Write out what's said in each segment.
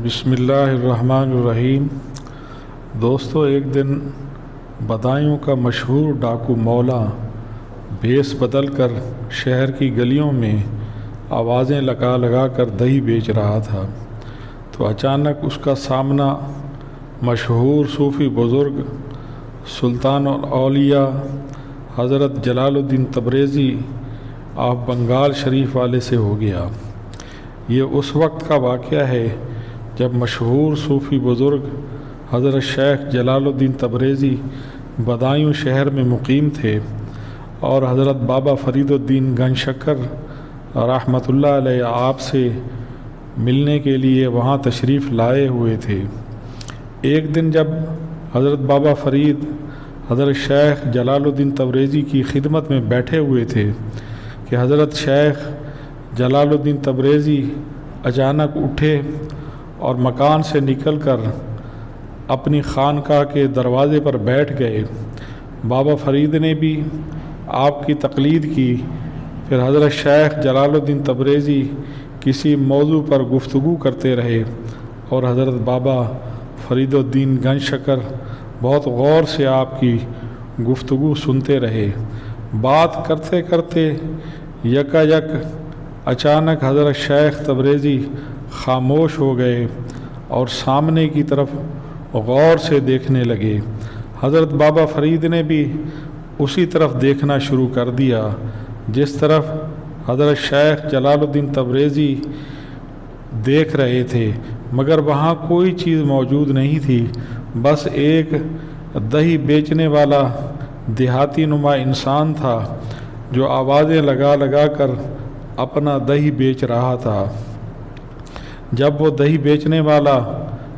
بسم اللہ الرحمن الرحیم۔ دوستو، ایک دن بدایوں کا مشہور ڈاکو مولا بھیس بدل کر شہر کی گلیوں میں آوازیں لگا لگا کر دہی بیچ رہا تھا تو اچانک اس کا سامنا مشہور صوفی بزرگ سلطان الاولیاء حضرت جلال الدین تبریزی آف بنگال شریف والے سے ہو گیا۔ یہ اس وقت کا واقعہ ہے جب مشہور صوفی بزرگ حضرت شیخ جلال الدین تبریزی بدایوں شہر میں مقیم تھے اور حضرت بابا فرید الدین گنج شکر رحمۃ اللہ علیہ آپ سے ملنے کے لیے وہاں تشریف لائے ہوئے تھے۔ ایک دن جب حضرت بابا فرید حضرت شیخ جلال الدین تبریزی کی خدمت میں بیٹھے ہوئے تھے کہ حضرت شیخ جلال الدین تبریزی اچانک اٹھے اور مکان سے نکل کر اپنی خانقاہ کے دروازے پر بیٹھ گئے۔ بابا فرید نے بھی آپ کی تقلید کی۔ پھر حضرت شیخ جلال الدین تبریزی کسی موضوع پر گفتگو کرتے رہے اور حضرت بابا فرید الدین گنج شکر بہت غور سے آپ کی گفتگو سنتے رہے۔ بات کرتے کرتے یکا یک اچانک حضرت شیخ تبریزی خاموش ہو گئے اور سامنے کی طرف غور سے دیکھنے لگے۔ حضرت بابا فرید نے بھی اسی طرف دیکھنا شروع کر دیا جس طرف حضرت شیخ جلال الدین تبریزی دیکھ رہے تھے، مگر وہاں کوئی چیز موجود نہیں تھی، بس ایک دہی بیچنے والا دیہاتی نما انسان تھا جو آوازیں لگا لگا کر اپنا دہی بیچ رہا تھا۔ جب وہ دہی بیچنے والا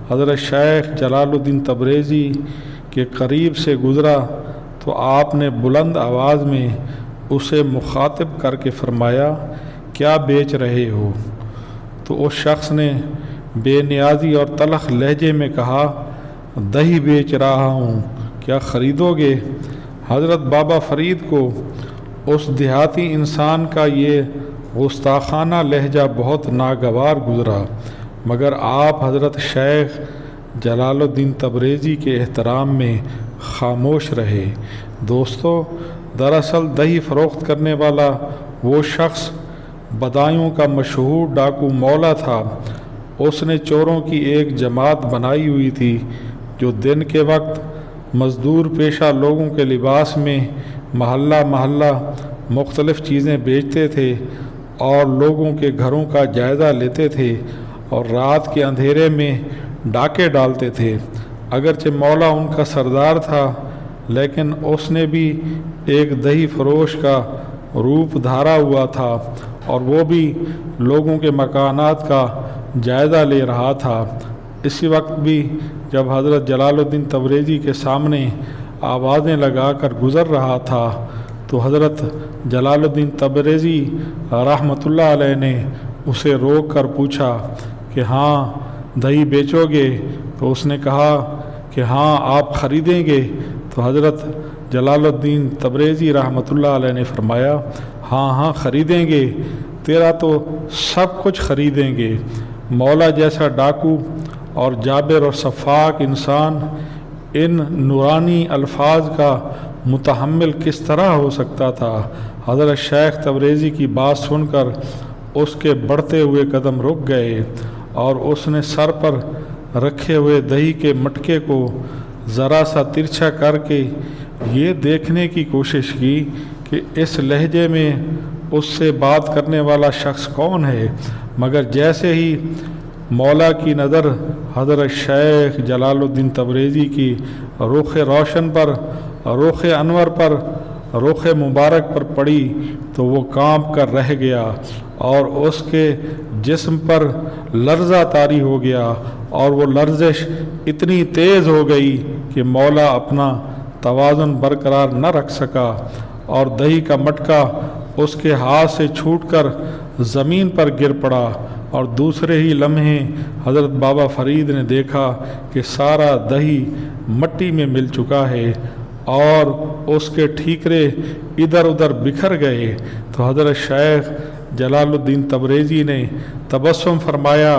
حضرت شیخ جلال الدین تبریزی کے قریب سے گزرا تو آپ نے بلند آواز میں اسے مخاطب کر کے فرمایا، کیا بیچ رہے ہو؟ تو اس شخص نے بے نیازی اور تلخ لہجے میں کہا، دہی بیچ رہا ہوں، کیا خریدو گے؟ حضرت بابا فرید کو اس دیہاتی انسان کا یہ گستاخانہ لہجہ بہت ناگوار گزرا، مگر آپ حضرت شیخ جلال الدین تبریزی کے احترام میں خاموش رہے۔ دوستو، دراصل دہی فروخت کرنے والا وہ شخص بدایوں کا مشہور ڈاکو مولا تھا۔ اس نے چوروں کی ایک جماعت بنائی ہوئی تھی جو دن کے وقت مزدور پیشہ لوگوں کے لباس میں محلہ محلہ مختلف چیزیں بیچتے تھے اور لوگوں کے گھروں کا جائزہ لیتے تھے اور رات کے اندھیرے میں ڈاکے ڈالتے تھے۔ اگرچہ مولا ان کا سردار تھا، لیکن اس نے بھی ایک دہی فروش کا روپ دھارا ہوا تھا اور وہ بھی لوگوں کے مکانات کا جائزہ لے رہا تھا۔ اسی وقت بھی جب حضرت جلال الدین تبریزی کے سامنے آوازیں لگا کر گزر رہا تھا تو حضرت جلال الدین تبریزی رحمۃ اللہ علیہ نے اسے روک کر پوچھا کہ ہاں دہی بیچو گے؟ تو اس نے کہا کہ ہاں، آپ خریدیں گے؟ تو حضرت جلال الدین تبریزی رحمۃ اللہ علیہ نے فرمایا، ہاں ہاں خریدیں گے، تیرا تو سب کچھ خریدیں گے۔ مولا جیسا ڈاکو اور جابر اور شفاق انسان ان نورانی الفاظ کا متحمل کس طرح ہو سکتا تھا؟ حضرت شیخ تبریزی کی بات سن کر اس کے بڑھتے ہوئے قدم رک گئے اور اس نے سر پر رکھے ہوئے دہی کے مٹکے کو ذرا سا ترچھا کر کے یہ دیکھنے کی کوشش کی کہ اس لہجے میں اس سے بات کرنے والا شخص کون ہے، مگر جیسے ہی مولا کی نظر حضرت شیخ جلال الدین تبریزی کی رخ روشن پر، رخ انور پر، رخ مبارک پر پڑی تو وہ کانپ کر رہ گیا اور اس کے جسم پر لرزہ طاری ہو گیا اور وہ لرزش اتنی تیز ہو گئی کہ مولا اپنا توازن برقرار نہ رکھ سکا اور دہی کا مٹکا اس کے ہاتھ سے چھوٹ کر زمین پر گر پڑا اور دوسرے ہی لمحے حضرت بابا فرید نے دیکھا کہ سارا دہی مٹی میں مل چکا ہے اور اس کے ٹھیکرے ادھر ادھر بکھر گئے۔ تو حضرت شیخ جلال الدین تبریزی نے تبسم فرمایا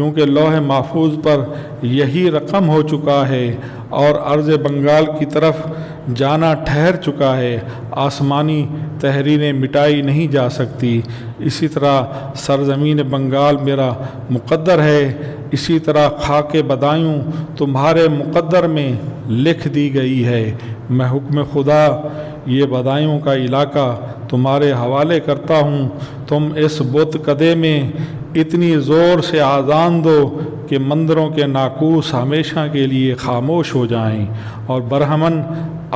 کیونکہ لوح محفوظ پر یہی رقم ہو چکا ہے اور ارض بنگال کی طرف جانا ٹھہر چکا ہے، آسمانی تحریریں مٹائی نہیں جا سکتی۔ اسی طرح سرزمین بنگال میرا مقدر ہے، اسی طرح خاک بدایوں تمہارے مقدر میں لکھ دی گئی ہے۔ میں حکم خدا یہ بدایوں کا علاقہ تمہارے حوالے کرتا ہوں، تم اس بت کدے میں اتنی زور سے آذان دو کہ مندروں کے ناقوس ہمیشہ کے لیے خاموش ہو جائیں، اور برہمن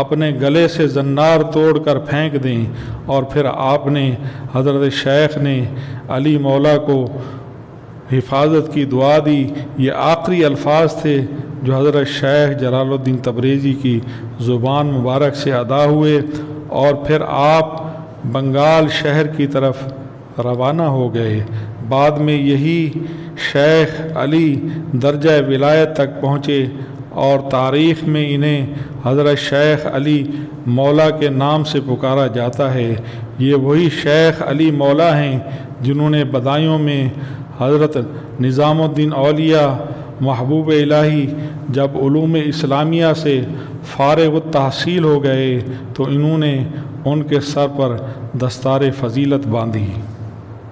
اپنے گلے سے زنار توڑ کر پھینک دیں۔ اور پھر آپ نے حضرت شیخ نے علی مولا کو حفاظت کی دعا دی۔ یہ آخری الفاظ تھے جو حضرت شیخ جلال الدین تبریزی کی زبان مبارک سے ادا ہوئے، اور پھر آپ بنگال شہر کی طرف روانہ ہو گئے۔ بعد میں یہی شیخ علی درجہ ولایت تک پہنچے، اور تاریخ میں انہیں حضرت شیخ علی مولا کے نام سے پکارا جاتا ہے۔ یہ وہی شیخ علی مولا ہیں جنہوں نے بدایوں میں حضرت نظام الدین اولیاء محبوب الہی جب علوم اسلامیہ سے فارغ التحصیل ہو گئے تو انہوں نے ان کے سر پر دستار فضیلت باندھی۔